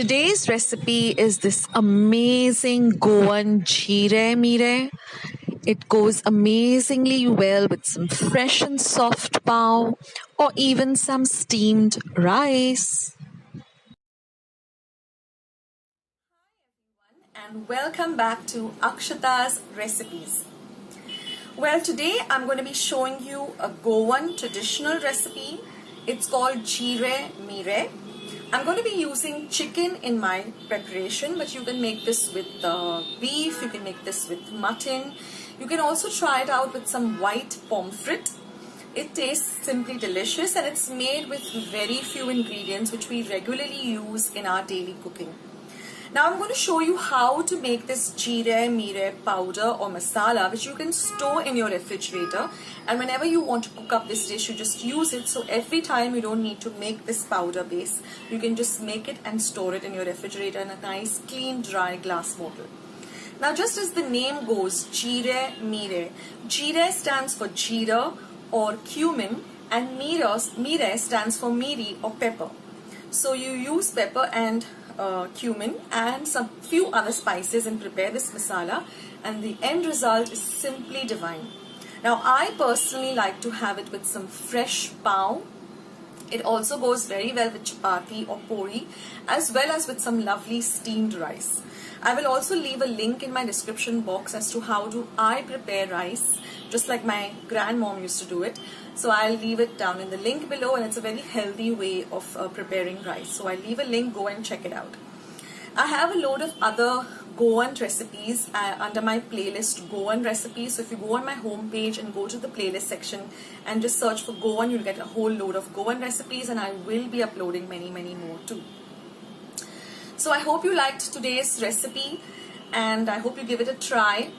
Today's recipe is this amazing Goan Jeerem Meerem. It goes amazingly well with some fresh and soft pav or even some steamed rice. And welcome back to Akshata's recipes. Well, today I'm going to be showing you a Goan traditional recipe. It's called Jirem Mirem. I'm going to be using chicken in my preparation, but you can make this with beef, you can make this with mutton. You can also try it out with some white pomfret. It tastes simply delicious and it's made with very few ingredients which we regularly use in our daily cooking. Now I'm going to show you how to make this Jirem Mirem powder or masala, which you can store in your refrigerator, and whenever you want to cook up this dish you just use it. So every time you don't need to make this powder base, you can just make it and store it in your refrigerator in a nice clean dry glass bottle. Now just as the name goes, Jirem Mirem, Jeera stands for jeera or cumin and Mirem stands for miri or pepper. So you use pepper and cumin and some few other spices and prepare this masala, and the end result is simply divine. Now I personally like to have it with some fresh pav. It also goes very well with chapati or puri, as well as with some lovely steamed rice. I will also leave a link in my description box as to how do I prepare rice, just like my grandmom used to do it. So I'll leave it down in the link below, and it's a very healthy way of preparing rice. So I'll leave a link, go and check it out. I have a load of other Goan recipes under my playlist Goan recipes. So if you go on my homepage and go to the playlist section and just search for Goan, you'll get a whole load of Goan recipes, and I will be uploading many more too. So I hope you liked today's recipe and I hope you give it a try.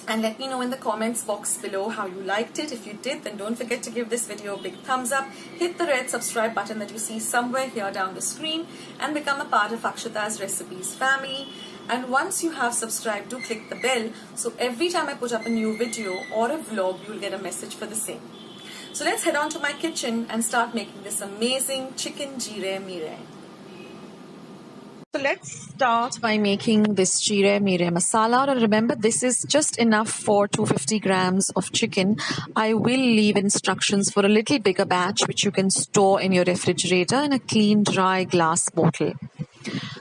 And let me know in the comments box below how you liked it. If you did, then don't forget to give this video a big thumbs up. Hit the red subscribe button that you see somewhere here down the screen and become a part of Akshata's Recipes family. And once you have subscribed, do click the bell so every time I put up a new video or a vlog, you'll get a message for the same. So let's head on to my kitchen and start making this amazing chicken Jirem Mirem. So let's start by making this Jirem Mirem masala. Now remember, this is just enough for 250 grams of chicken. I will leave instructions for a little bigger batch which you can store in your refrigerator in a clean dry glass bottle.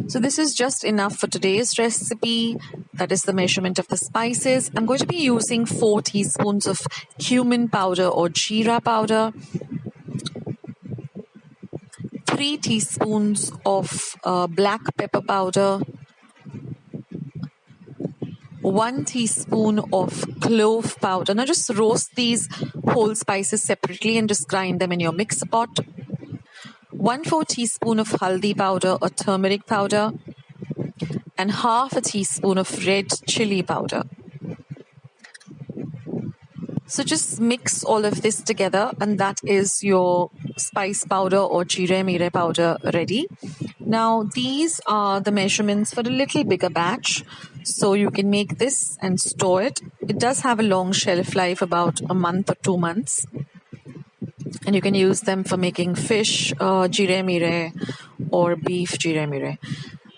So this is just enough for today's recipe. That is the measurement of the spices. I'm going to be using 4 teaspoons of cumin powder or jeera powder, 3 teaspoons of black pepper powder, 1 teaspoon of clove powder. Now just roast these whole spices separately and just grind them in your mixer pot. 1/4 teaspoon of haldi powder or turmeric powder, and half a teaspoon of red chili powder. So just mix all of this together, and that is your spice powder or Jirem Mirem powder ready. Now these are the measurements for a little bigger batch, so you can make this and store it. It does have a long shelf life, about a month or 2 months, and you can use them for making fish Jirem Mirem or beef Jirem Mirem.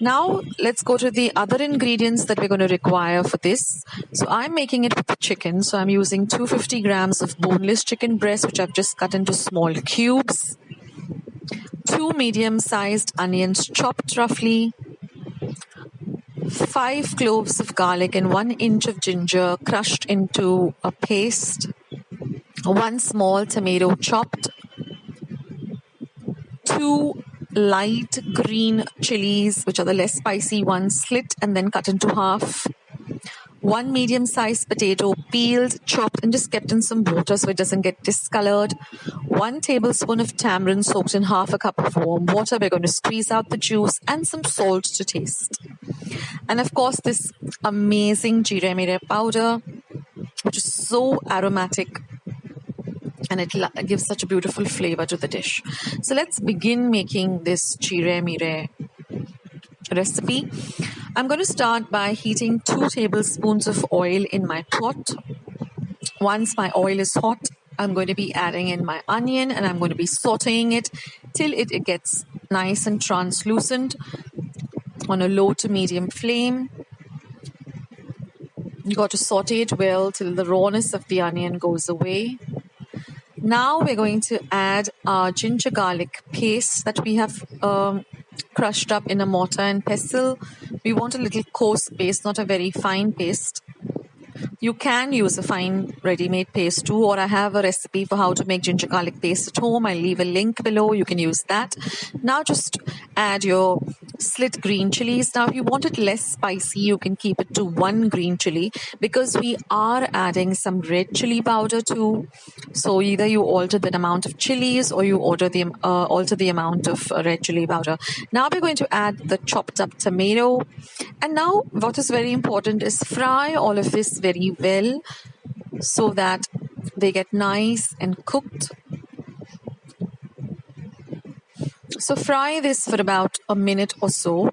Now let's go to the other ingredients that we're going to require for this. So I'm making it with the chicken. So I'm using 250 grams of boneless chicken breast, which I've just cut into small cubes. 2 medium-sized onions chopped roughly. 5 cloves of garlic and 1 inch of ginger crushed into a paste. 1 small tomato chopped. 2 light green chilies, which are the less spicy ones, slit and then cut into half. 1 medium-sized potato, peeled, chopped, and just kept in some water so it doesn't get discolored. 1 tablespoon of tamarind soaked in half a cup of warm water. We're going to squeeze out the juice, and some salt to taste. And of course, this amazing Jirem Mirem powder, which is so aromatic, and it gives such a beautiful flavor to the dish. So let's begin making this Jirem Mirem recipe. I'm going to start by heating 2 tablespoons of oil in my pot. Once my oil is hot, I'm going to be adding in my onion, and I'm going to be sauteing it till it gets nice and translucent. on a low to medium flame. You got to saute it well till the rawness of the onion goes away. Now we're going to add our ginger garlic paste that we have crushed up in a mortar and pestle. We want a little coarse paste, not a very fine paste. You can use a fine ready-made paste too, or I have a recipe for how to make ginger garlic paste at home. I'll leave a link below. You can use that. Now just add your slit green chilies. Now if you want it less spicy, you can keep it to 1 green chili because we are adding some red chili powder too. So either you alter the amount of chilies or you alter the amount of red chili powder. Now we're going to add the chopped up tomato. And now what is very important is fry all of this very well so that they get nice and cooked. So fry this for about a minute or so.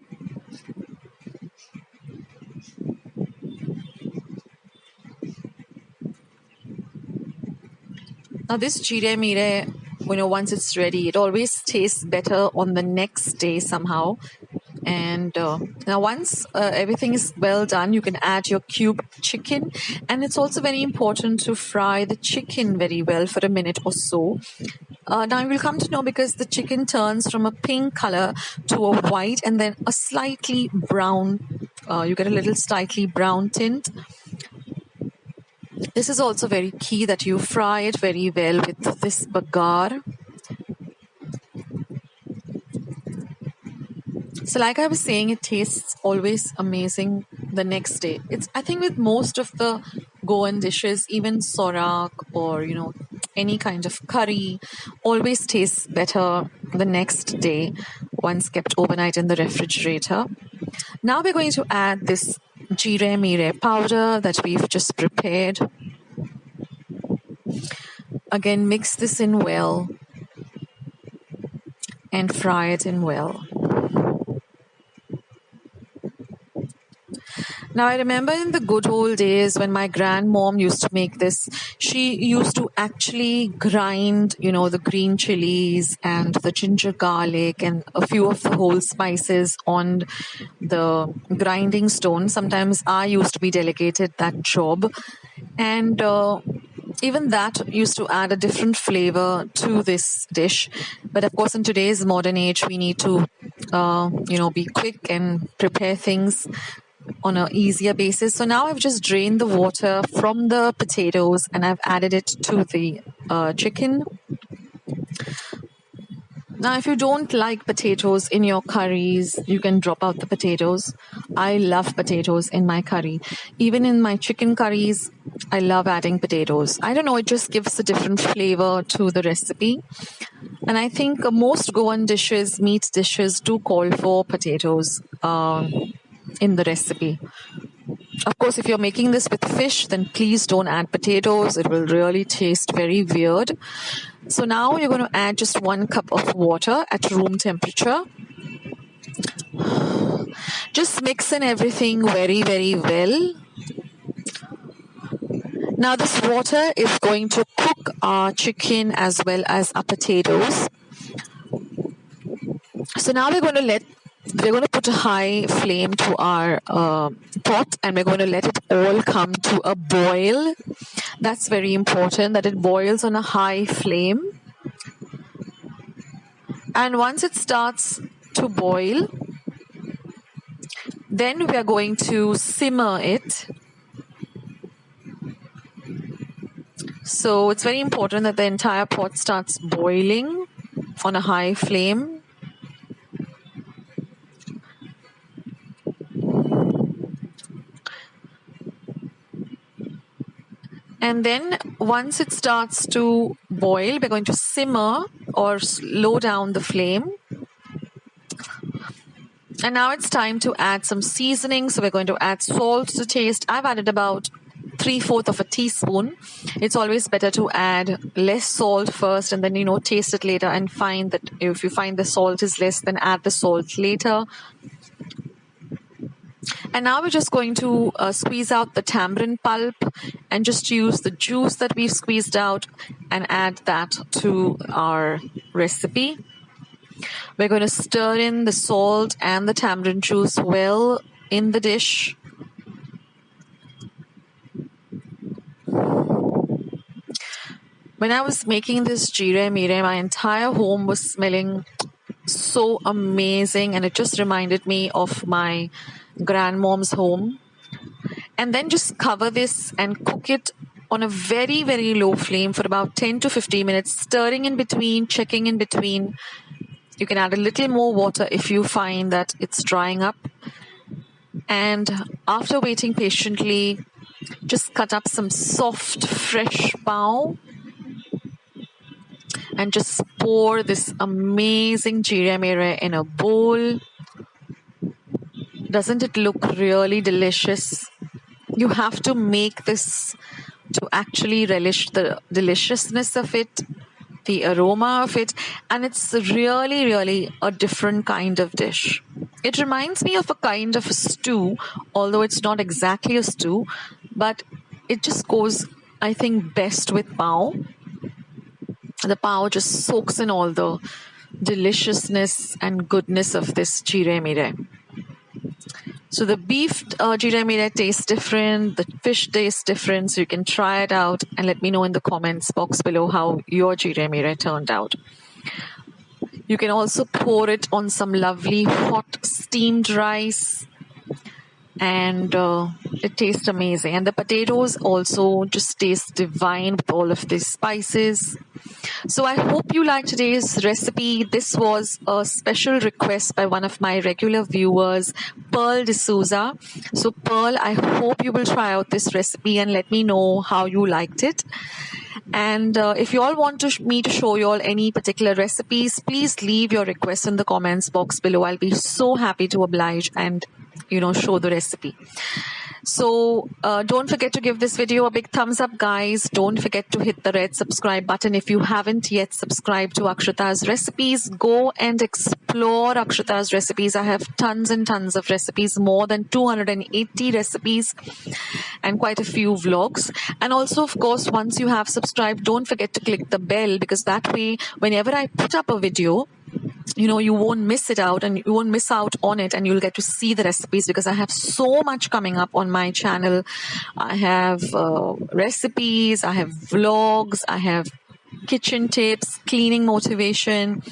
Now this Jirem Meerem, once it's ready, it always tastes better on the next day somehow. And now once everything is well done, you can add your cubed chicken. And it's also very important to fry the chicken very well for a minute or so. Now you will come to know because the chicken turns from a pink color to a white and then a slightly brown. You get a little slightly brown tint. This is also very key that you fry it very well with this bagar. So like I was saying, it tastes always amazing the next day. I think with most of the Goan dishes, even sorak or, any kind of curry always tastes better the next day once kept overnight in the refrigerator. Now we're going to add this Jereem Meerem powder that we've just prepared. Again, mix this in well and fry it in well. Now, I remember in the good old days when my grandmom used to make this, she used to actually grind, the green chilies and the ginger garlic and a few of the whole spices on the grinding stone. Sometimes I used to be delegated that job. And even that used to add a different flavor to this dish. But of course, in today's modern age, we need to, be quick and prepare things on an easier basis. So now I've just drained the water from the potatoes and I've added it to the chicken. Now, if you don't like potatoes in your curries, you can drop out the potatoes. I love potatoes in my curry. Even in my chicken curries, I love adding potatoes. I don't know, it just gives a different flavor to the recipe. And I think most Goan dishes, meat dishes, do call for potatoes in the recipe. Of course, if you're making this with fish, then please don't add potatoes. It will really taste very weird. So now you're going to add just 1 cup of water at room temperature. Just mix in everything very, very well. Now this water is going to cook our chicken as well as our potatoes. So now we're going to put a high flame to our pot and we're going to let it all come to a boil. That's very important that it boils on a high flame. And once it starts to boil, then we are going to simmer it. So it's very important that the entire pot starts boiling on a high flame. And then once it starts to boil, we're going to simmer or slow down the flame. And now it's time to add some seasoning. So we're going to add salt to taste. I've added about 3/4 of a teaspoon. It's always better to add less salt first and then, taste it later and find that if you find the salt is less, then add the salt later. And now we're just going to squeeze out the tamarind pulp and just use the juice that we've squeezed out and add that to our recipe. We're going to stir in the salt and the tamarind juice well in the dish. When I was making this Jirem Mirem, my entire home was smelling so amazing, and it just reminded me of my grandmom's home. And then just cover this and cook it on a very, very low flame for about 10 to 15 minutes, stirring in between, checking in between. You can add a little more water if you find that it's drying up. And after waiting patiently, just cut up some soft, fresh pao and just pour this amazing Jereem Meerem in a bowl. Doesn't it look really delicious? You have to make this to actually relish the deliciousness of it, the aroma of it, and it's really, really a different kind of dish. It reminds me of a kind of a stew, although it's not exactly a stew, but it just goes, I think, best with pao. The pao just soaks in all the deliciousness and goodness of this Jereem Meerem. So the beef Jereem Meerem tastes different, the fish tastes different, so you can try it out and let me know in the comments box below how your Jereem Meerem turned out. You can also pour it on some lovely hot steamed rice, and it tastes amazing. And the potatoes also just taste divine with all of these spices. So I hope you liked today's recipe. This was a special request by one of my regular viewers, Pearl D'Souza. So Pearl, I hope you will try out this recipe and let me know how you liked it. And if you all want me to show you all any particular recipes, please leave your requests in the comments box below. I'll be so happy to oblige and show the recipe. So don't forget to give this video a big thumbs up, guys. Don't forget to hit the red subscribe button if you haven't yet subscribed to Akshata's recipes. Go and explore Akshata's recipes. I have tons and tons of recipes, more than 280 recipes and quite a few vlogs. And also, of course, once you have subscribed, don't forget to click the bell, because that way, whenever I put up a video, you won't miss it out and you won't miss out on it, and you'll get to see the recipes, because I have so much coming up on my channel. I have recipes, I have vlogs, I have kitchen tips, cleaning motivation,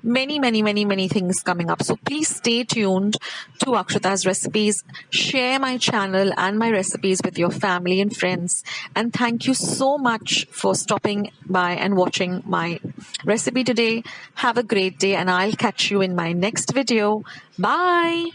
many things coming up. So please stay tuned to Akshata's recipes. Share my channel and my recipes with your family and friends. And thank you so much for stopping by and watching my recipe today. Have a great day, and I'll catch you in my next video. Bye.